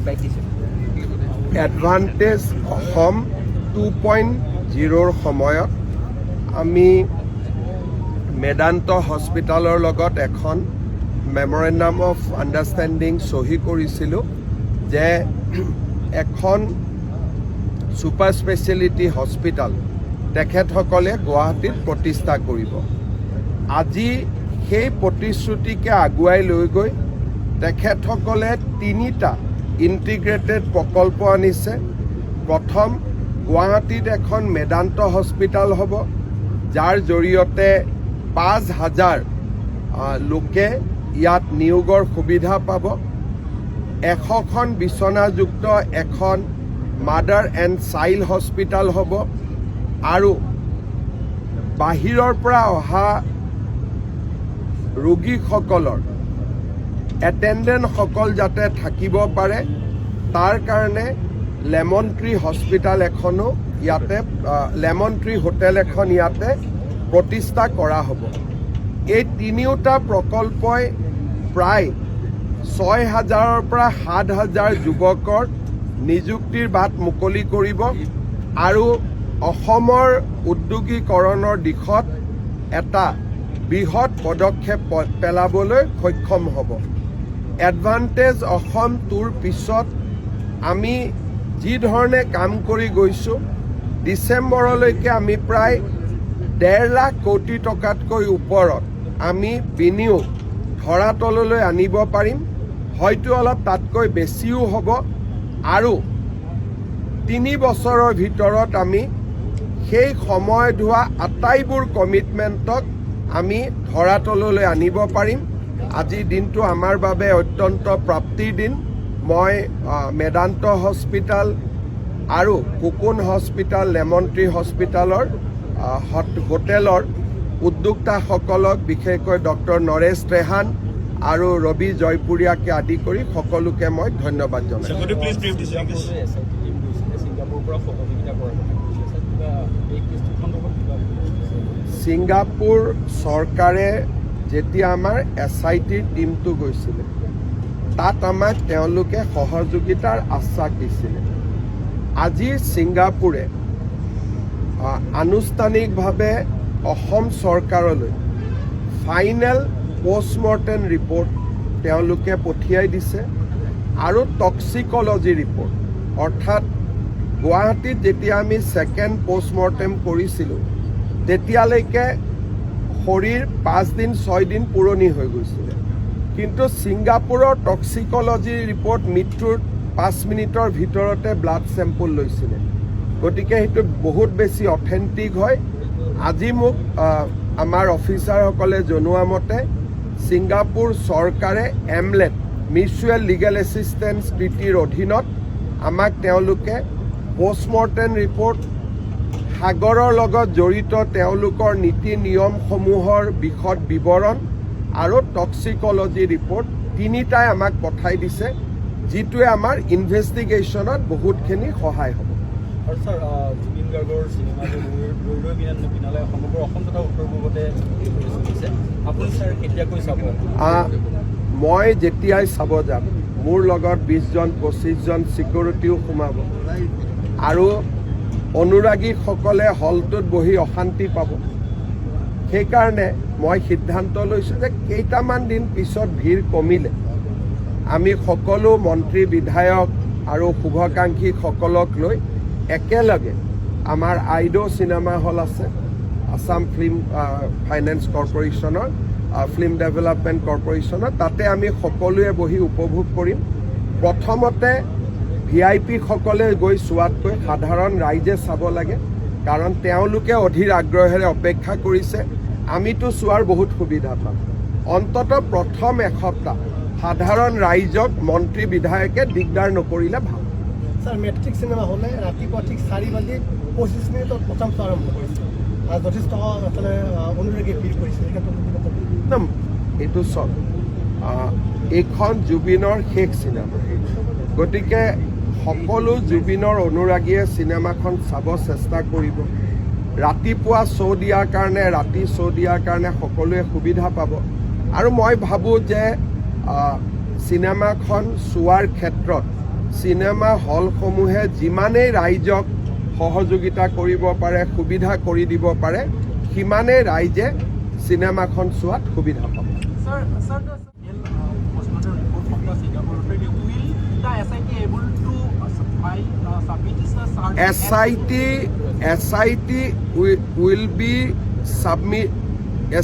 Feedback দিছে advantage Assam 2.0 সময়ত আমি মেদান্ত হস্পিটালৰ লগত এখন মেমৰেণ্ডাম অফ আণ্ডাৰষ্টেণ্ডিং চহী কৰিছিলোঁ যে এখন ছুপাৰ স্পেচিয়েলিটি হস্পিটাল তেখেতসকলে গুৱাহাটীত প্ৰতিষ্ঠা কৰিব। আজি সেই প্ৰতিশ্ৰুতিকে আগুৱাই লৈ গৈ তেখেতসকলে 3টা ইণ্টিগ্ৰেটেড প্ৰকল্প আনিছে। প্ৰথম, গুৱাহাটীত এখন মেদান্ত হস্পিটাল হ'ব, যাৰ জৰিয়তে 5,000 লোকে ইয়াত নিয়োগৰ সুবিধা পাব। 100খন বিচনাযুক্ত এখন মাদাৰ এণ্ড চাইল্ড হস্পিটাল হ'ব আৰু বাহিৰৰ পৰা অহা ৰোগীসকলৰ এটেণ্ডেণ্টসকল যাতে থাকিব পাৰে তাৰ কাৰণে লেমন ট্ৰী হস্পিটাল এখনো ইয়াতে লেমন ট্ৰী হোটেল এখন ইয়াতে প্ৰতিষ্ঠা কৰা হ'ব। এই 3টা প্ৰকল্পই প্ৰায় 6,000ৰ পৰা 7,000 যুৱকৰ নিযুক্তিৰ বাট মুকলি কৰিব আৰু অসমৰ উদ্যোগীকৰণৰ দিশত এটা বৃহৎ পদক্ষেপ পেলাবলৈ সক্ষম হ'ব। এডভান্টেজ অসম 2ৰ পিছত আমি যি ধৰণে কাম কৰি গৈছোঁ, ডিচেম্বৰলৈকে আমি প্ৰায় 1.5 লাখ কোটি টকাতকৈ ওপৰত আমি বিনিয়োগ ধৰাতললৈ আনিব পাৰিম। হয়তো অলপ তাতকৈ বেছিও হ'ব আৰু 3 বছৰৰ ভিতৰত আমি সেই সময়ত হোৱা আটাইবোৰ কমিটমেণ্টক আমি ধৰাতললৈ আনিব পাৰিম। আজিৰ দিনটো আমাৰ বাবে অত্যন্ত প্ৰাপ্তিৰ দিন। মই মেদান্ত হস্পিটাল আৰু কুকুন হস্পিটাল, লেমন ট্ৰী হস্পিটালৰ হোটেলৰ উদ্যোক্তাসকলক, বিশেষকৈ ডক্টৰ নৰেশ ত্ৰেহান আৰু ৰবি জয়পুৰীয়াকে আদি কৰি সকলোকে মই ধন্যবাদ জনাইছোঁ। ছিংগাপুৰ চৰকাৰে যেতিয়া আমাৰ SIT টীমটো গৈছিলে, তাত আমাক তেওঁলোকে সহযোগিতাৰ আশ্বাস দিছিলে। আজি ছিংগাপুৰে আনুষ্ঠানিকভাৱে অসম চৰকাৰলৈ ফাইনেল পষ্টমৰ্টেম ৰিপৰ্ট তেওঁলোকে পঠিয়াই দিছে আৰু টক্সিকলজি ৰিপৰ্ট, অৰ্থাৎ গুৱাহাটীত যেতিয়া আমি ছেকেণ্ড পষ্টমৰ্টেম কৰিছিলোঁ তেতিয়ালৈকে শৰীৰ 5 দিন 6 দিন পুৰণি হৈ গৈছিলে, কিন্তু ছিংগাপুৰৰ টক্সিকলজি ৰিপৰ্ট মৃত্যুৰ 5 মিনিটৰ ভিতৰতে ব্লাড চেম্পল লৈছিলে। গতিকে সেইটো বহুত বেছি অথেণ্টিক হয়। আজি মোক আমাৰ অফিচাৰসকলে জনোৱা মতে ছিংগাপুৰ চৰকাৰে এমলেট মিউচুৱেল লিগেল এছিষ্টেন্স নীতিৰ অধীনত আমাক তেওঁলোকে পষ্টমৰ্টেম ৰিপৰ্ট, সাগৰৰ লগত জড়িত তেওঁলোকৰ নীতি নিয়মসমূহৰ বিশদ বিৱৰণ আৰু টক্সিকলজি ৰিপৰ্ট 3টাই আমাক পঠাই দিছে, যিটোৱে আমাৰ ইনভেষ্টিগেশ্যনত বহুতখিনি সহায় হ'ব। আৰু ছাৰ, জুবিন গাৰ্গৰ চিনেমাটো ৰৈ ৰৈ বিনালে সমগ্ৰ অসম তথা উত্তৰ পূৰ্বতে চলিছে। আপুনি ছাৰ কেতিয়াকৈ চাব? মই যেতিয়াই চাব যাম, মোৰ লগত 20জন 25জন ছিকিউৰিটিও সোমাব আৰু অনুৰাগীসকলে হলটোত বহি অশান্তি পাব। সেইকাৰণে মই সিদ্ধান্ত লৈছোঁ যে কেইটামান দিন পিছত ভিৰ কমিলে আমি সকলো মন্ত্ৰী, বিধায়ক আৰু শুভাকাংক্ষীসকলক লৈ একেলগে আমাৰ আইডো চিনেমা হল আছে, আছাম ফিল্ম ফাইনেন্স কৰ্পৰেশ্যনৰ ফিল্ম ডেভেলপমেণ্ট কৰ্পৰেশ্যনৰ, তাতে আমি সকলোৱে বহি উপভোগ কৰিম। প্ৰথমতে VIP সকলে গৈ চোৱাতকৈ সাধাৰণ ৰাইজে চাব লাগে, কাৰণ তেওঁলোকে অধীৰ আগ্ৰহেৰে অপেক্ষা কৰিছে। আমিতো চোৱাৰ বহুত সুবিধা পাম। অন্ততঃ প্ৰথম এসপ্তাহ সাধাৰণ ৰাইজক মন্ত্ৰী বিধায়কে দিগদাৰ নকৰিলে ভাল। স্যাৰ, মেট্ৰিক সিনেমা হলে ৰাতিপুৱা ঠিক 4:25 মিনিটত প্ৰথম শ্ব আৰম্ভ কৰিছে। যথেষ্ট আসলে অনুৰাগী ভিৰ কৰিছে। এইটো চব এইখন জুবিনৰ শেষ চিনেমা, গতিকে সকলো জুবিনৰ অনুৰাগীয়ে চিনেমাখন চাব চেষ্টা কৰিব। ৰাতিপুৱা শ্ব' দিয়াৰ কাৰণে, ৰাতি শ্ব' দিয়াৰ কাৰণে সকলোৱে সুবিধা পাব। আৰু মই ভাবোঁ যে চিনেমাখন চোৱাৰ ক্ষেত্ৰত চিনেমা হলসমূহে যিমানেই ৰাইজক সহযোগিতা কৰিব পাৰে, সুবিধা কৰি দিব পাৰে, সিমানেই ৰাইজে চিনেমাখন চোৱাত সুবিধা পাব। Sir, the postmortem report from the Singapore authority, will the SIT able to submit this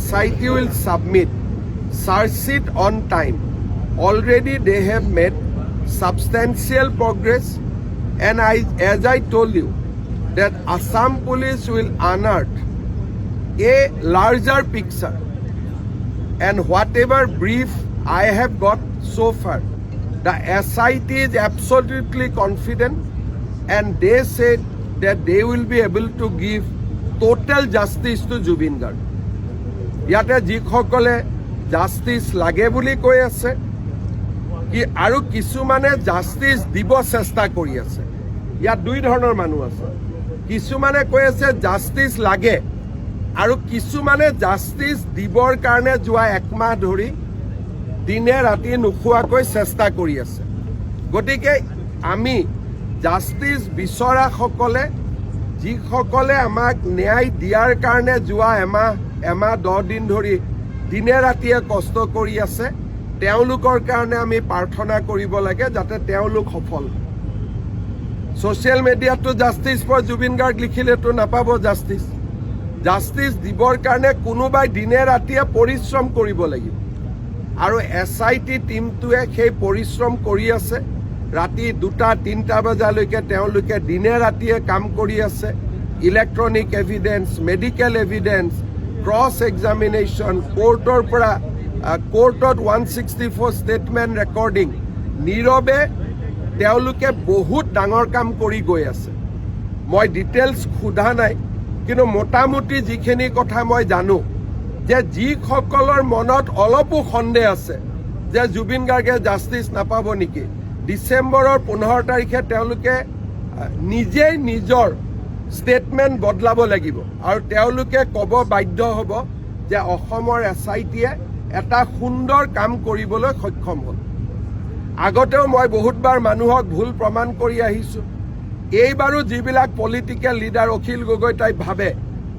SIT will submit charge sheet on time. Already they have made substantial progress, and as I told you that Assam Police will unearth a larger picture, and whatever brief I have got so far, the SIT is absolutely confident, and they said that they will be able to give total justice to Jubin Garg. ইয়াতে যিসকলে justice লাগে বুলি কৈ আছে আৰু কিছুমানে justice দিব চেষ্টা কৰি আছে, ইয়াত দুই ধৰণৰ মানুহ আছে। কিছুমানে কৈ আছে জাষ্টিচ লাগে আৰু কিছুমানে জাষ্টিচ দিবৰ কাৰণে যোৱা একমাহ ধৰি দিনে ৰাতি নোখোৱাকৈ চেষ্টা কৰি আছে। গতিকে আমি জাষ্টিচ বিচৰাসকলে, যিসকলে আমাক ন্যায় দিয়াৰ কাৰণে যোৱা এমাহ 10 দিন ধৰি দিনে ৰাতিয়ে কষ্ট কৰি আছে, তেওঁলোকৰ কাৰণে আমি প্ৰাৰ্থনা কৰিব লাগে যাতে তেওঁলোক সফল হয়। ছ'চিয়েল মিডিয়াতো জাষ্টিচ ফৰ জুবিন গাৰ্গ লিখিলেতো নাপাব জাষ্টিচ। জাষ্টিচ দিবৰ কাৰণে কোনোবাই দিনে ৰাতিয়ে পৰিশ্ৰম কৰিব লাগিব, আৰু SIT টীমটোৱে সেই পৰিশ্ৰম কৰি আছে। ৰাতি 2-3 বজালৈকে তেওঁলোকে দিনে ৰাতিয়ে কাম কৰি আছে। Electronic evidence, medical evidence, cross examination, কোৰ্টৰ পৰা কোৰ্টত 164 ষ্টেটমেণ্ট ৰেকৰ্ডিং, নীৰৱে তেওঁলোকে বহুত ডাঙৰ কাম কৰি গৈ আছে। মই ডিটেইলছ সোধা নাই, কিন্তু মোটামুটি যিখিনি কথা মই জানো যে যিসকলৰ মনত অলপো সন্দেহ আছে যে জুবিন গাৰ্গে জাষ্টিচ নাপাব নেকি, ডিচেম্বৰৰ 15 তাৰিখে তেওঁলোকে নিজেই নিজৰ ষ্টেটমেণ্ট বদলাব লাগিব, আৰু তেওঁলোকে ক'ব বাধ্য হ'ব যে অসমৰ SITয়ে এটা সুন্দৰ কাম কৰিবলৈ সক্ষম হ'ল। আগতেও মই বহুতবাৰ মানুহক ভুল প্ৰমাণ কৰি আহিছোঁ। এইবাৰো যিবিলাক political leader, Akhil Gogoi type ভাবে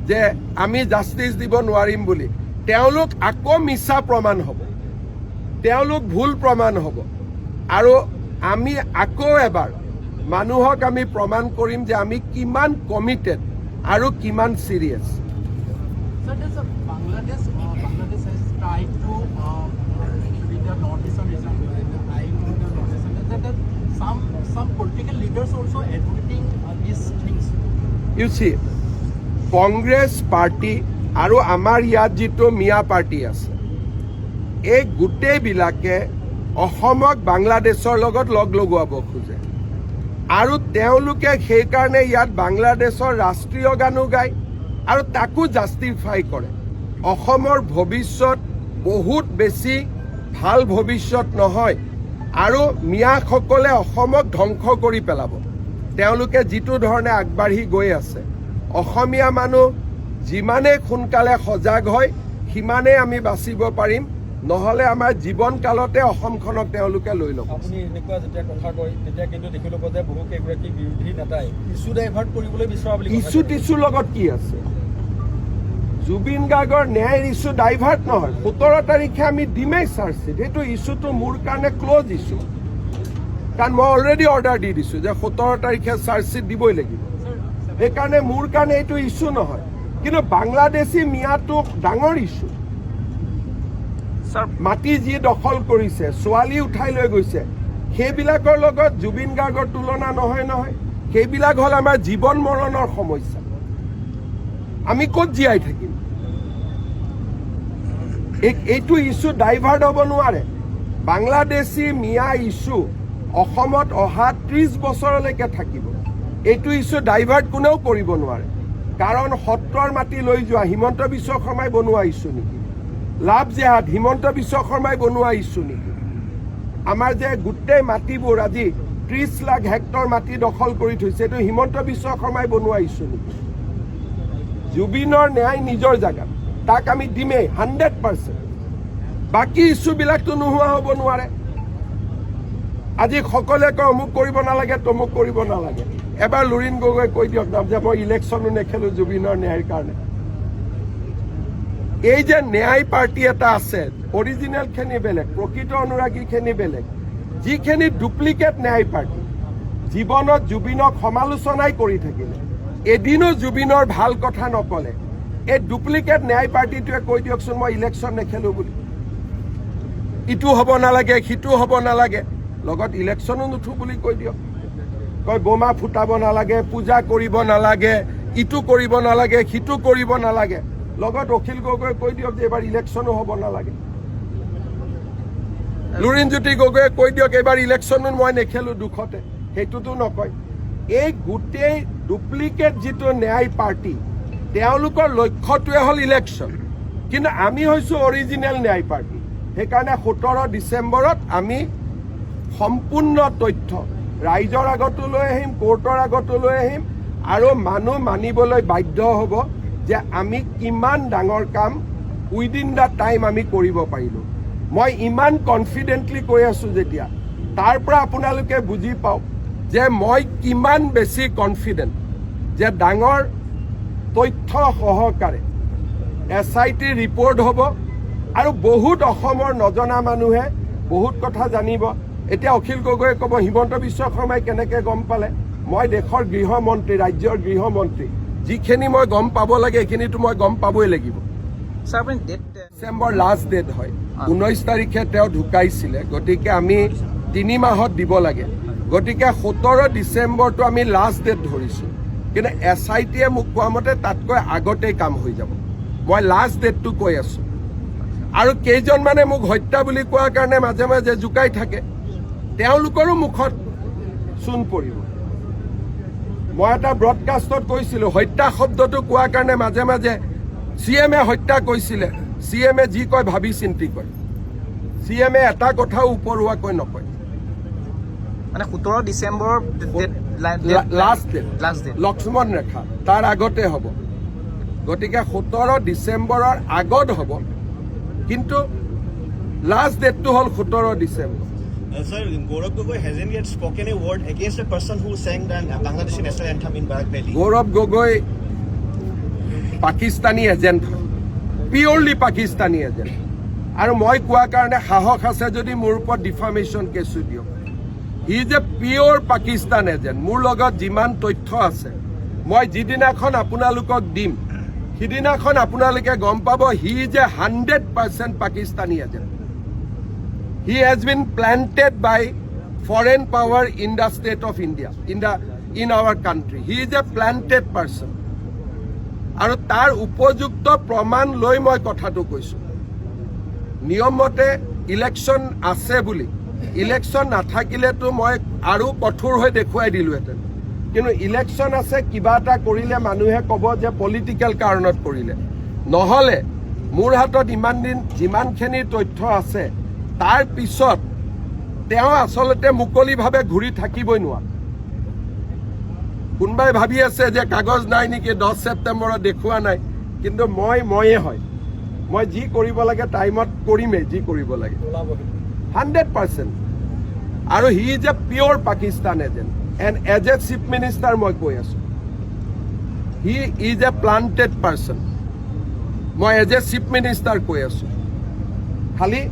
যে আমি জাষ্টিচ দিব নোৱাৰিম বুলি, তেওঁলোক আকৌ মিছা প্ৰমাণ হ'ব, তেওঁলোক ভুল প্ৰমাণ হ'ব, আৰু আমি আকৌ এবাৰ মানুহক আমি প্ৰমাণ কৰিম যে আমি কিমান কমিটেড আৰু কিমান serious. Sir, Bangladesh has tried to read the Northeastern region, that some political leaders also advocating these things. You see, Congress party আৰু আমাৰ ইয়াত যিটো মিয়া পাৰ্টি আছে, এই গোটেইবিলাকে অসমক বাংলাদেশৰ লগত লগ লগোৱাব খোজে, আৰু তেওঁলোকে সেইকাৰণে ইয়াত বাংলাদেশৰ ৰাষ্ট্ৰীয় গানো গায় আৰু তাকো জাষ্টিফাই কৰে। অসমৰ ভৱিষ্যত বহুত বেছি ভাল ভৱিষ্যত নহয়, আৰু মিয়াসকলে অসমক ধ্বংস কৰি পেলাব তেওঁলোকে যিটো ধৰণে আগবাঢ়ি গৈ আছে। অসমীয়া মানুহ যিমানেই সোনকালে সজাগ হয় সিমানেই আমি বাচিব পাৰিম, নহ'লে আমাৰ জীৱন কালতে অসমখনক তেওঁলোকে লৈ ল'ব। আপুনি এনেকুৱা যেতিয়া কথা কয় তেতিয়া কিন্তু দেখি ল'ব যে বহু কেইগৰাকী বিৰোধী নেতাই ইছ্যু ডাইভাৰ্ট কৰিবলৈ বিচৰা বুলি। ইছ্যু টিছ্যুৰ লগত কি আছে? জুবিন গাৰ্গৰ ন্যায়ৰ ইছ্যু ডাইভাৰ্ট নহয়। 17 তাৰিখে আমি দিমেই চাৰ্জশ্বিট, সেইটো ইছ্যুটো মোৰ কাৰণে ক্ল'জ ইছ্যু, কাৰণ মই অলৰেডি অৰ্ডাৰ দি দিছোঁ যে 17 তাৰিখে চাৰ্জশ্বিট দিবই লাগিব। সেইকাৰণে মোৰ কাৰণে এইটো ইছ্যু নহয়, কিন্তু বাংলাদেশী মিয়াটো ডাঙৰ ইছ্যু। মাটি যি দখল কৰিছে, ছোৱালী উঠাই লৈ গৈছে, সেইবিলাকৰ লগত জুবিন গাৰ্গৰ তুলনা নহয়। সেইবিলাক হ'ল আমাৰ জীৱন মৰণৰ সমস্যা। আমি ক'ত জীয়াই থাকিম? এইটো ইছ্যু ডাইভাৰ্ট হ'ব নোৱাৰে। বাংলাদেশী মিয়া ইছ্যু অসমত অহা 30 বছৰলৈকে থাকিব। এইটো ইছ্যু ডাইভাৰ্ট কোনেও কৰিব নোৱাৰে, কাৰণ সত্ৰৰ মাটি লৈ যোৱা হিমন্ত বিশ্ব শৰ্মাই বনোৱা ইছ্যু নেকি? লাভ জেহাদ হিমন্ত বিশ্ব শৰ্মাই বনোৱা ইছ্যু নেকি? আমাৰ যে গোটেই মাটিবোৰ আজি 30 লাখ হেক্টৰ মাটি দখল কৰি থৈছে, এইটো হিমন্ত বিশ্ব শৰ্মাই বনোৱা ইছ্যু নেকি? জুবিনৰ ন্যায় নিজৰ জেগাত, তাক আমি দিমেই 100%। বাকী ইছ্যুবিলাকতো নোহোৱা হ'ব নোৱাৰে। আজি সকলোৱে কয় অমুক কৰিব নালাগে তমুক কৰিব নালাগে এবাৰ লুৰিণ গগৈ কৈ দিয়ক না যে মই ইলেকশ্যনো নেখেলো জুবিনৰ ন্যায়ৰ কাৰণে এই যে ন্যায় পাৰ্টি এটা আছে অৰিজিনেলখিনি বেলেগ প্ৰকৃত অনুৰাগীখিনি বেলেগ যিখিনি ডুপ্লিকেট ন্যায় পাৰ্টি জীৱনত জুবিনক সমালোচনাই কৰি থাকিলে এদিনো জুবিনৰ ভাল কথা নকলে এই ডুপ্লিকেট ন্যায় পাৰ্টিটোৱে কৈ দিয়কচোন মই ইলেকশ্যন নেখেলো বুলি ইটো হ'ব নালাগে সিটো হ'ব নালাগে লগত ইলেকশ্যনো নুঠো বুলি কৈ দিয়ক কয় বোমা ফুটাব নালাগে পূজা কৰিব নালাগে ইটো কৰিব নালাগে সিটো কৰিব নালাগে লগত অখিল গগৈয়ে কৈ দিয়ক যে এবাৰ ইলেকশ্যনো হ'ব নালাগে লুৰিণজ্যোতি গগৈয়ে কৈ দিয়ক এবাৰ ইলেকশ্যনো মই নেখেলো দুখতে সেইটোতো নকয় এই গোটেই ডুপ্লিকেট যিটো ন্যায় পাৰ্টি তেওঁলোকৰ লক্ষ্যটোৱে হ'ল ইলেকশ্যন কিন্তু আমি হৈছোঁ অৰিজিনেল ন্যায় পাৰ্টি সেইকাৰণে 17 ডিচেম্বৰত আমি সম্পূৰ্ণ তথ্য ৰাইজৰ আগতো লৈ আহিম কোৰ্টৰ আগতো লৈ আহিম আৰু মানুহ মানিবলৈ বাধ্য হ'ব যে আমি কিমান ডাঙৰ কাম উইদিন দ্য টাইম আমি কৰিব পাৰিলোঁ মই ইমান কনফিডেণ্টলি কৈ আছোঁ যেতিয়া তাৰ পৰা আপোনালোকে বুজি পাওক যে মই কিমান বেছি কনফিডেণ্ট যে ডাঙৰ তথ্য সহকাৰে SIT ৰিপৰ্ট হ'ব আৰু বহুত অসমৰ নজনা মানুহে বহুত কথা জানিব এতিয়া অখিল গগৈয়ে ক'ব হিমন্ত বিশ্ব শৰ্মাই কেনেকৈ গম পালে মই দেশৰ গৃহমন্ত্ৰী ৰাজ্যৰ গৃহমন্ত্ৰী যিখিনি মই গম পাব লাগে সেইখিনিতো মই গম পাবই লাগিব ডিচেম্বৰ লাষ্ট ডেট হয় 19 তাৰিখে তেওঁ ঢুকাইছিলে গতিকে আমি 3 মাহত দিব লাগে গতিকে 17 ডিচেম্বৰটো আমি লাষ্ট ডেট ধৰিছোঁ কিন্তু SITয়ে মোক কোৱা মতে তাতকৈ আগতেই কাম হৈ যাব মই লাষ্ট ডেটটো কৈ আছোঁ আৰু কেইজনমানে মোক হত্যা বুলি কোৱাৰ কাৰণে মাজে মাজে জোকাই থাকে তেওঁলোকৰো মুখত চূণ পৰিব মই এটা ব্ৰডকাষ্টত কৈছিলোঁ হত্যা শব্দটো কোৱাৰ কাৰণে মাজে মাজে CMে হত্যা কৈছিলে CMে যি কয় ভাবি চিন্তি কয় CMে এটা কথাও উপৰুৱাকৈ নকয় মানে 17 ডিচেম্বৰ লাষ্ট ডেট লক্ষ্মণ ৰেখা তাৰ আগতে হ'ব গতিকে 17 ডিচেম্বৰৰ আগত হ'ব কিন্তু লাষ্ট ডেটটো হ'ল 17 December Sir, Gaurav Gogoi hasn't yet spoken a word against a person who sang the Bangladeshi national anthem in Barak Valley. Gaurav Gogoi Pakistani agent হয় পিয়ৰলি পাকিস্তানী এজেণ্ট আৰু মই কোৱাৰ কাৰণে সাহস আছে যদি মোৰ ওপৰত ডিফামেশ্যন কেছো দিয়ক he is a pure Pakistan agent মোৰ লগত যিমান তথ্য আছে মই যিদিনাখন আপোনালোকক দিম সিদিনাখন আপোনালোকে গম পাব হি is A 100% Pakistani agent He has been planted by foreign power in the state of India, in our country. He is a planted person. আৰু তাৰ উপযুক্ত প্ৰমাণ লৈ মই কথাটো কৈছোঁ নিয়ম মতে ইলেকশ্যন আছে বুলি ইলেকশ্যন নাথাকিলেতো মই আৰু কঠোৰ হৈ দেখুৱাই দিলোহেঁতেন কিন্তু ইলেকশ্যন আছে কিবা এটা কৰিলে মানুহে ক'ব যে পলিটিকেল কাৰণত কৰিলে নহ'লে মোৰ হাতত ইমান দিন যিমানখিনি তথ্য আছে তাৰ পিছত তেওঁ আচলতে মুকলিভাৱে ঘূৰি থাকিবই নোৱাৰে কোনোবাই ভাবি আছে যে কাগজ নাই নেকি 10 ছেপ্টেম্বৰত দেখুওৱা নাই কিন্তু ময়ে হয় মই যি কৰিব লাগে টাইমত কৰিমেই যি কৰিব লাগে 100% আৰু he is a pure Pakistan agent and as a chief minister মই কৈ আছোঁ he is a planted person মই এজ এ চিফ মিনিষ্টাৰ কৈ আছোঁ খালি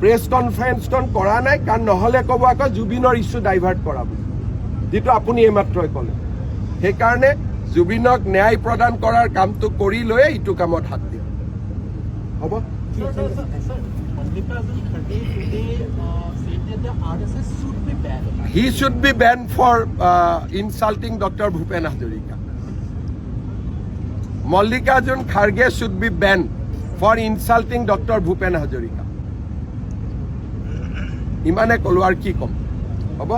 প্ৰেছ কনফাৰেন্সখন কৰা নাই কাৰণ নহ'লে ক'ব আকৌ জুবিনৰ ইছ্যু ডাইভাৰ্ট কৰা বুলি যিটো আপুনি এইমাত্ৰই ক'লে সেইকাৰণে জুবিনক ন্যায় প্ৰদান কৰাৰ কামটো কৰি লৈয়ে ইটো কামত হাত দিম হ'ব He should be banned for insulting Dr. Bhupen Hazarika. Mallikarjun Kharge should be banned for insulting Dr. Bhupen Hazarika. ইমানে ক'লো আৰু কি ক'ম হ'ব